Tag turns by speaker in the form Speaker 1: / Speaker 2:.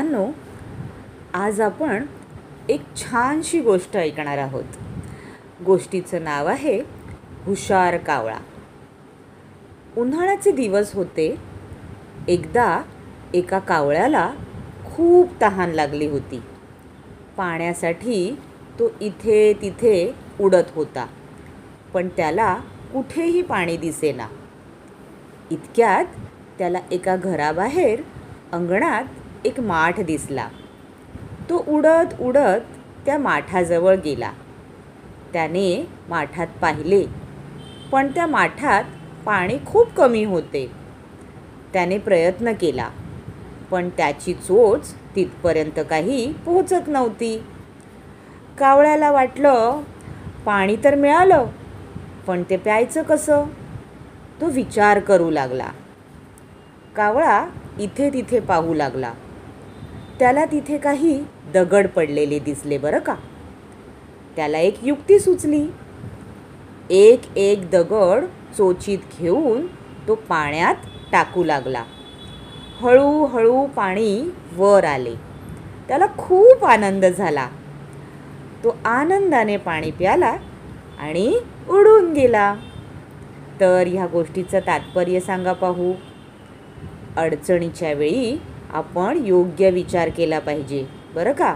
Speaker 1: बाळांनो, आज आपण एक छानशी गोष्ट ऐकणार आहोत. गोष्टीचं नाव आहे हुशार कावळा. उन्हाळ्याचे दिवस होते. एकदा एका कावळ्याला खूप तहान लागली होती. पाण्यासाठी तो इथे तिथे उडत होता, पण त्याला कुठेही पाणी दिसेना. इतक्यात त्याला एका घराबाहेर अंगणात एक माठ दिसला. तो उडत उडत त्या माठाजवळ गेला. त्याने माठात पाहिले, पण त्या माठात पाणी खूप कमी होते. त्याने प्रयत्न केला, पण त्याची चोच तिथपर्यंत काही पोहोचत नव्हती. कावळ्याला वाटलं, पाणी तर मिळालं, पण ते प्यायचं कसं? तो विचार करू लागला. कावळा इथे तिथे पाहू लागला. त्याला तिथे काही दगड पडलेले दिसले बरं का. त्याला एक युक्ती सुचली. एक एक दगड चोचीत घेऊन तो पाण्यात टाकू लागला. हळूहळू पाणी वर आले. त्याला खूप आनंद झाला. तो आनंदाने पाणी प्याला आणि उडून गेला. तर ह्या गोष्टीचं तात्पर्य सांगा पाहू. अडचणीच्या वेळी आपण योग्य विचार केला पाहिजे बरं का.